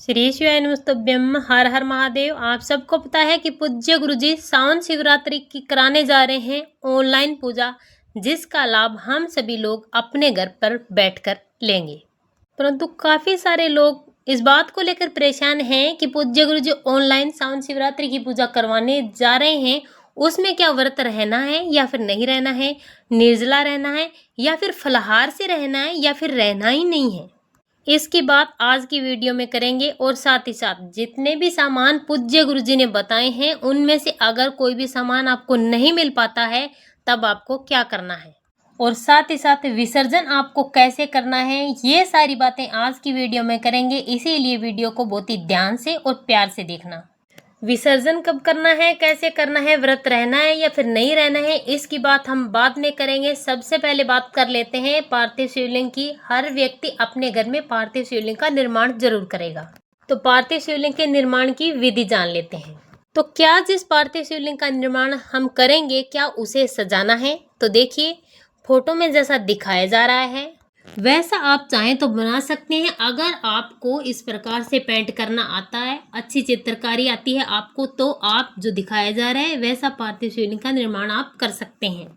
श्री शिवाय नमस्तुभ्यम। हर हर महादेव। आप सबको पता है कि पूज्य गुरुजी सावन शिवरात्रि की कराने जा रहे हैं ऑनलाइन पूजा, जिसका लाभ हम सभी लोग अपने घर पर बैठकर लेंगे। परंतु काफ़ी सारे लोग इस बात को लेकर परेशान हैं कि पूज्य गुरुजी ऑनलाइन सावन शिवरात्रि की पूजा करवाने जा रहे हैं, उसमें क्या व्रत रहना है या फिर नहीं रहना है, निर्जला रहना है या फिर फलाहार से रहना है या फिर रहना ही नहीं है। इसकी बात आज की वीडियो में करेंगे और साथ ही साथ जितने भी सामान पूज्य गुरुजी ने बताए हैं उनमें से अगर कोई भी सामान आपको नहीं मिल पाता है तब आपको क्या करना है और साथ ही साथ विसर्जन आपको कैसे करना है, ये सारी बातें आज की वीडियो में करेंगे। इसीलिए वीडियो को बहुत ही ध्यान से और प्यार से देखना। विसर्जन कब करना है, कैसे करना है, व्रत रहना है या फिर नहीं रहना है, इसकी बात हम बाद में करेंगे। सबसे पहले बात कर लेते हैं पार्थिव शिवलिंग की। हर व्यक्ति अपने घर में पार्थिव शिवलिंग का निर्माण जरूर करेगा, तो पार्थिव शिवलिंग के निर्माण की विधि जान लेते हैं। तो क्या जिस पार्थिव शिवलिंग का निर्माण हम करेंगे क्या उसे सजाना है? तो देखिए फोटो में जैसा दिखाया जा रहा है वैसा आप चाहें तो बना सकते हैं। अगर आपको इस प्रकार से पेंट करना आता है, अच्छी चित्रकारी आती है आपको, तो आप जो दिखाया जा रहा है वैसा पार्थिव शिवलिंग का निर्माण आप कर सकते हैं।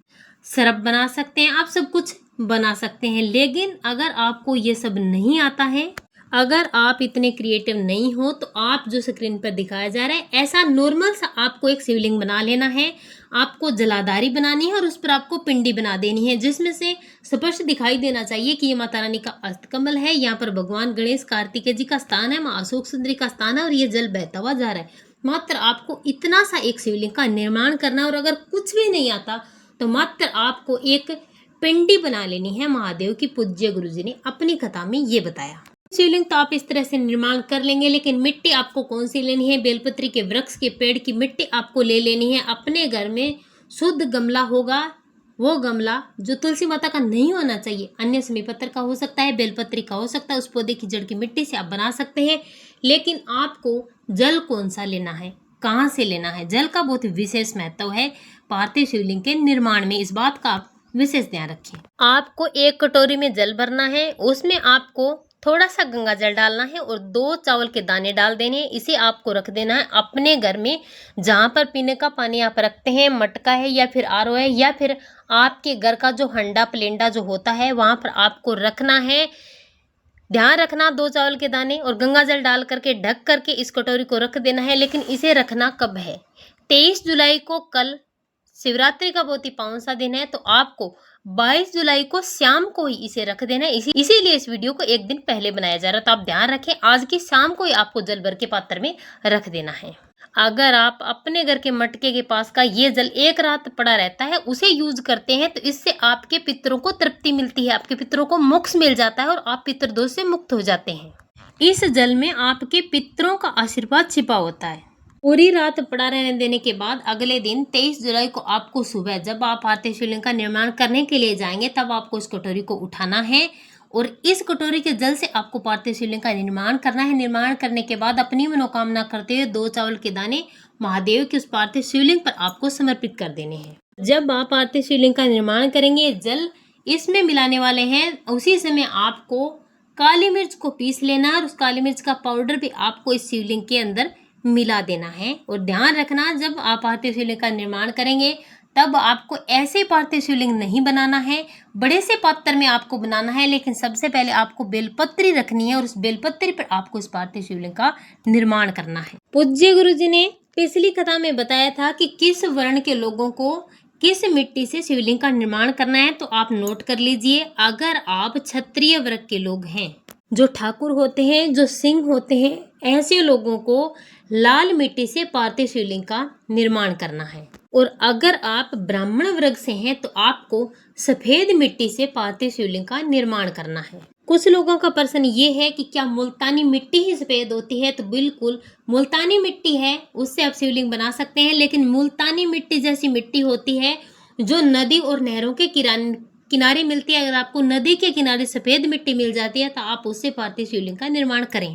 सरप बना सकते हैं, आप सब कुछ बना सकते हैं। लेकिन अगर आपको ये सब नहीं आता है, अगर आप इतने क्रिएटिव नहीं हो, तो आप जो स्क्रीन पर दिखाया जा रहा है ऐसा नॉर्मल सा आपको एक शिवलिंग बना लेना है। आपको जलाधारी बनानी है और उस पर आपको पिंडी बना देनी है, जिसमें से स्पष्ट दिखाई देना चाहिए कि ये माता रानी का अष्टकमल है, यहाँ पर भगवान गणेश कार्तिकेय जी का स्थान है, माँ अशोक सुंदरी का स्थान है और ये जल बहता हुआ जा रहा है। मात्र आपको इतना सा एक शिवलिंग का निर्माण करना है और अगर कुछ भी नहीं आता तो मात्र आपको एक पिंडी बना लेनी है महादेव की। पूज्य गुरुजी ने अपनी कथा में ये बताया। शिवलिंग तो आप इस तरह से निर्माण कर लेंगे, लेकिन मिट्टी आपको कौन सी लेनी है? बेलपत्री के वृक्ष के पेड़ की मिट्टी आपको ले लेनी है। अपने घर में शुद्ध गमला होगा, वो गमला जो तुलसी माता का नहीं होना चाहिए, अन्य समी पत्थर का हो सकता है, बेलपत्री का हो सकता है, उस पौधे की जड़ की मिट्टी से आप बना सकते हैं। लेकिन आपको जल कौन सा लेना है, कहाँ से लेना है, जल का बहुत विशेष महत्व है पार्थिव शिवलिंग के निर्माण में। इस बात का आप विशेष ध्यान रखें। आपको एक कटोरी में जल भरना है, उसमें आपको थोड़ा सा गंगा जल डालना है और 2 चावल के दाने डाल देने हैं। इसे आपको रख देना है अपने घर में, जहाँ पर पीने का पानी आप रखते हैं, मटका है या फिर आरओ है या फिर आपके घर का जो हंडा प्लेंडा जो होता है वहाँ पर आपको रखना है। ध्यान रखना 2 चावल के दाने और गंगा जल डाल करके ढक करके इस कटोरी को रख देना है। लेकिन इसे रखना कब है? 23 जुलाई को, कल शिवरात्रि का बहुत ही पावन सा दिन है, तो आपको 22 जुलाई को शाम को ही इसे रख देना है। इसीलिए इस वीडियो को एक दिन पहले बनाया जा रहा है, तो आप ध्यान रखें आज की शाम को ही आपको जल भर के पात्र में रख देना है। अगर आप अपने घर के मटके के पास का ये जल एक रात पड़ा रहता है उसे यूज करते हैं तो इससे आपके पितरों को तृप्ति मिलती है, आपके पितरों को मोक्ष मिल जाता है और आप पितृदोष से मुक्त हो जाते हैं। इस जल में आपके पितरों का आशीर्वाद छिपा होता है। पूरी रात पड़ा रहने देने के बाद अगले दिन 23 जुलाई को आपको सुबह जब आप पार्थिव शिवलिंग का निर्माण करने के लिए जाएंगे तब आपको इस कटोरी को उठाना है और इस कटोरी के जल से आपको पार्थिव शिवलिंग का निर्माण करना है। निर्माण करने के बाद अपनी मनोकामना करते हुए 2 चावल के दाने महादेव की उस पार्थिव शिवलिंग पर आपको समर्पित कर देने हैं। जब आप पार्थिव शिवलिंग का निर्माण करेंगे, जल इसमें मिलाने वाले हैं, उसी समय आपको काली मिर्च को पीस लेना है और उस काली मिर्च का पाउडर भी आपको इस शिवलिंग के अंदर मिला देना है। और ध्यान रखना जब आप पार्थिव शिवलिंग का निर्माण करेंगे तब आपको ऐसे पार्थिव शिवलिंग नहीं बनाना है, बड़े से पात्र में आपको बनाना है। लेकिन सबसे पहले आपको बेलपत्री रखनी है और उस बेलपत्री पर आपको इस पार्थिव शिवलिंग का निर्माण करना है। पूज्य गुरुजी ने पिछली कथा में बताया था कि किस वर्ण के लोगों को किस मिट्टी से शिवलिंग का निर्माण करना है, तो आप नोट कर लीजिए। अगर आप क्षत्रिय वर्ग के लोग हैं, जो ठाकुर होते हैं, जो सिंह होते हैं, ऐसे लोगों को लाल मिट्टी से पार्थिव शिवलिंग का निर्माण करना है। और अगर आप ब्राह्मण वर्ग से हैं तो आपको सफेद मिट्टी से पार्थिव शिवलिंग का निर्माण करना है। कुछ लोगों का प्रश्न ये है कि क्या मुल्तानी मिट्टी ही सफेद होती है? तो बिल्कुल मुल्तानी मिट्टी है, उससे आप शिवलिंग बना सकते हैं। लेकिन मुल्तानी मिट्टी जैसी मिट्टी होती है जो नदी और नहरों के किनारे मिलती है। अगर आपको नदी के किनारे सफेद मिट्टी मिल जाती है तो आप उससे पार्थिव शिवलिंग का निर्माण करें।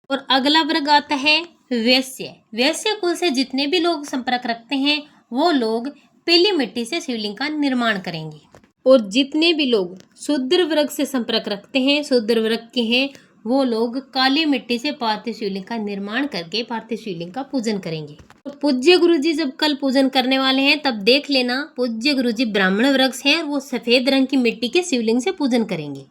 और अगला वर्ग आता है वैश्य। वैश्य कुल से जितने भी लोग संपर्क रखते हैं वो लोग पीली मिट्टी से शिवलिंग का निर्माण करेंगे। और जितने भी लोग शूद्र वर्ग से संपर्क रखते हैं, शूद्र वर्ग के हैं, वो लोग काली मिट्टी से पार्थिव शिवलिंग का निर्माण करके पार्थिव शिवलिंग का पूजन करेंगे। तो पूज्य गुरुजी जब कल पूजन करने वाले हैं तब देख लेना, पूज्य गुरुजी ब्राह्मण वृक्ष हैं और वो सफेद रंग की मिट्टी के शिवलिंग से पूजन करेंगे।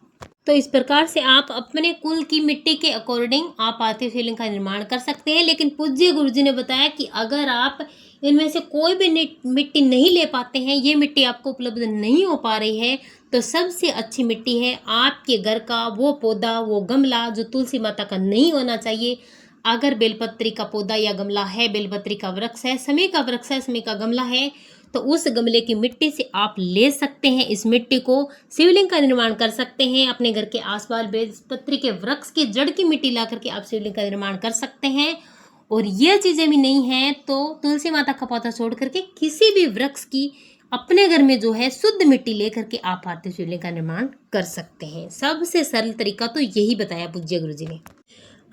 तो इस प्रकार से आप अपने कुल की मिट्टी के अकॉर्डिंग आप पार्थिव शिवलिंग का निर्माण कर सकते हैं। लेकिन पूज्य गुरुजी ने बताया कि अगर आप इनमें से कोई भी मिट्टी नहीं ले पाते हैं, ये मिट्टी आपको उपलब्ध नहीं हो पा रही है, तो सबसे अच्छी मिट्टी है आपके घर का वो पौधा, वो गमला जो तुलसी माता का नहीं होना चाहिए। अगर बेलपत्री का पौधा या गमला है, बेलपत्री का वृक्ष है, समय का वृक्ष है, समय का गमला है, तो उस गमले की मिट्टी से आप ले सकते हैं। इस मिट्टी को शिवलिंग का निर्माण कर सकते हैं। अपने घर के आसपास बेलपत्री के वृक्ष की जड़ की मिट्टी ला करके आप शिवलिंग का निर्माण कर सकते हैं। और ये चीज़ें भी नहीं हैं तो तुलसी माता का पौधा छोड़ करके किसी भी वृक्ष की अपने घर में जो है शुद्ध मिट्टी लेकर के आप पार्थिव शिवलिंग का निर्माण कर सकते हैं। सबसे सरल तरीका तो यही बताया पूज्य गुरुजी ने।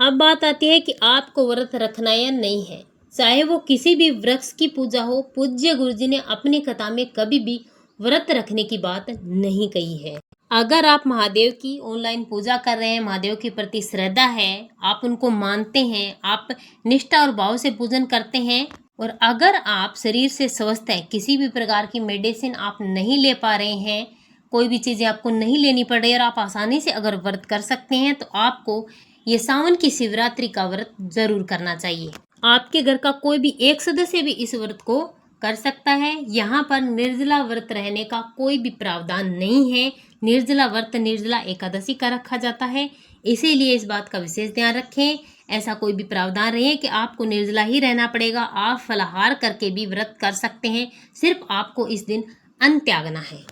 अब बात आती है कि आपको व्रत रखना या नहीं है, चाहे वो किसी भी वृक्ष की पूजा हो। पूज्य गुरुजी ने अपनी कथा में कभी भी व्रत रखने की बात नहीं कही है। अगर आप महादेव की ऑनलाइन पूजा कर रहे हैं, महादेव के प्रति श्रद्धा है, आप उनको मानते हैं, आप निष्ठा और भाव से पूजन करते हैं, और अगर आप शरीर से स्वस्थ हैं, किसी भी प्रकार की मेडिसिन आप नहीं ले पा रहे हैं, कोई भी चीज़ें आपको नहीं लेनी पड़ रही है और आप आसानी से अगर व्रत कर सकते हैं, तो आपको ये सावन की शिवरात्रि का व्रत जरूर करना चाहिए। आपके घर का कोई भी एक सदस्य भी इस व्रत को कर सकता है। यहाँ पर निर्जला व्रत रहने का कोई भी प्रावधान नहीं है। निर्जला व्रत निर्जला एकादशी का रखा जाता है, इसीलिए इस बात का विशेष ध्यान रखें। ऐसा कोई भी प्रावधान नहीं है कि आपको निर्जला ही रहना पड़ेगा। आप फलाहार करके भी व्रत कर सकते हैं, सिर्फ आपको इस दिन अन्न त्यागना है।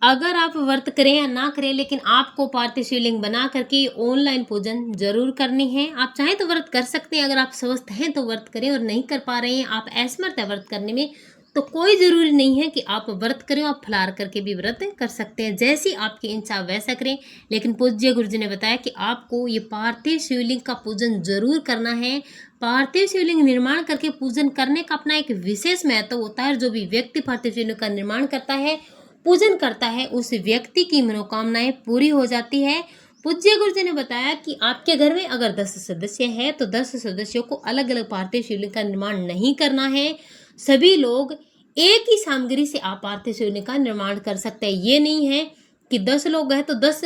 अगर आप व्रत करें या ना करें, लेकिन आपको पार्थिव शिवलिंग बना करके ऑनलाइन पूजन जरूर करनी है। आप चाहें तो व्रत कर सकते हैं, अगर आप स्वस्थ हैं तो व्रत करें, और नहीं कर पा रहे हैं, आप असमर्थ है व्रत करने में, तो कोई ज़रूरी नहीं है कि आप व्रत करें। आप फलाहार करके भी व्रत कर सकते हैं, जैसी आपकी इच्छा वैसा करें। लेकिन पूज्य गुरुजी ने बताया कि आपको ये पार्थिव शिवलिंग का पूजन जरूर करना है। पार्थिव शिवलिंग निर्माण करके पूजन करने का अपना एक विशेष महत्व होता है। जो भी व्यक्ति पार्थिव शिवलिंग का निर्माण करता है, पूजन करता है, उस व्यक्ति की मनोकामनाएं पूरी हो जाती है। पूज्य गुरुजी ने बताया कि आपके घर में अगर 10 सदस्य हैं तो 10 सदस्यों को अलग अलग पार्थिव शिवलिंग का निर्माण नहीं करना है। सभी लोग एक ही सामग्री से आप पार्थिव शिवलिंग का निर्माण कर सकते हैं। ये नहीं है कि 10 लोग हैं तो 10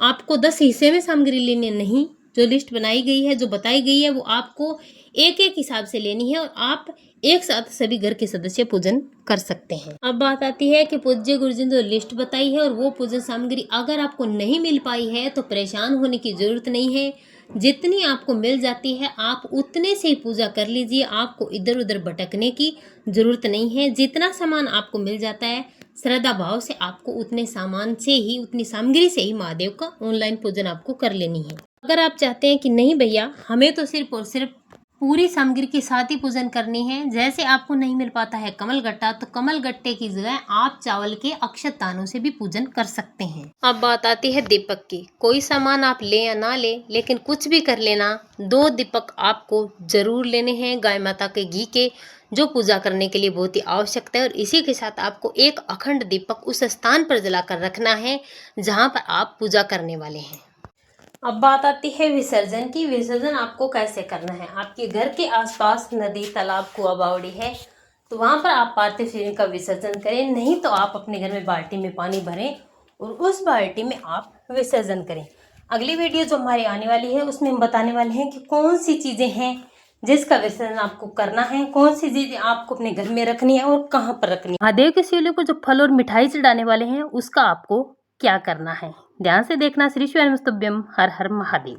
आपको 10 हिस्से में सामग्री लेनी, नहीं। जो लिस्ट बनाई गई है, जो बताई गई है, वो आपको एक एक हिसाब से लेनी है और आप एक साथ सभी घर के सदस्य पूजन कर सकते हैं। अब बात आती है कि पूज्य गुरुजी ने जो लिस्ट बताई है और वो पूजन सामग्री अगर आपको नहीं मिल पाई है तो परेशान होने की जरूरत नहीं है। जितनी आपको मिल जाती है आप उतने से ही पूजा कर लीजिए। आपको इधर उधर भटकने की जरूरत नहीं है। जितना सामान आपको मिल जाता है, श्रद्धा भाव से आपको उतने सामान से ही, उतनी सामग्री से ही महादेव का ऑनलाइन पूजन आपको कर लेनी है। अगर आप चाहते हैं कि नहीं भैया, हमें तो सिर्फ और सिर्फ पूरी सामग्री के साथ ही पूजन करनी है, जैसे आपको नहीं मिल पाता है कमल गट्टा, तो कमल गट्टे की जगह आप चावल के अक्षत दानों से भी पूजन कर सकते हैं। अब बात आती है दीपक की। कोई सामान आप ले या ना ले, लेकिन कुछ भी कर लेना, 2 दीपक आपको जरूर लेने हैं गाय माता के घी के, जो पूजा करने के लिए बहुत ही आवश्यक है। और इसी के साथ आपको एक अखंड दीपक उस स्थान पर जलाकर रखना है जहाँ पर आप पूजा करने वाले हैं। अब बात आती है विसर्जन की। विसर्जन आपको कैसे करना है। आपके घर के आसपास नदी, तालाब, कुआं, बावड़ी है तो वहाँ पर आप पार्थिव शिवलिंग का विसर्जन करें। नहीं तो आप अपने घर में बाल्टी में पानी भरें और उस बाल्टी में आप विसर्जन करें। अगली वीडियो जो हमारी आने वाली है उसमें हम बताने वाले हैं कि कौन सी चीज़ें हैं जिसका विसर्जन आपको करना है, कौन सी चीज़ें आपको अपने घर में रखनी है और कहाँ पर रखनी है। महादेव के शिवलिंग को जो फल और मिठाई चढ़ाने वाले हैं उसका आपको क्या करना है। ध्यान से देखना। श्री शिवाय नमस्तुभ्यम। हर हर महादेव।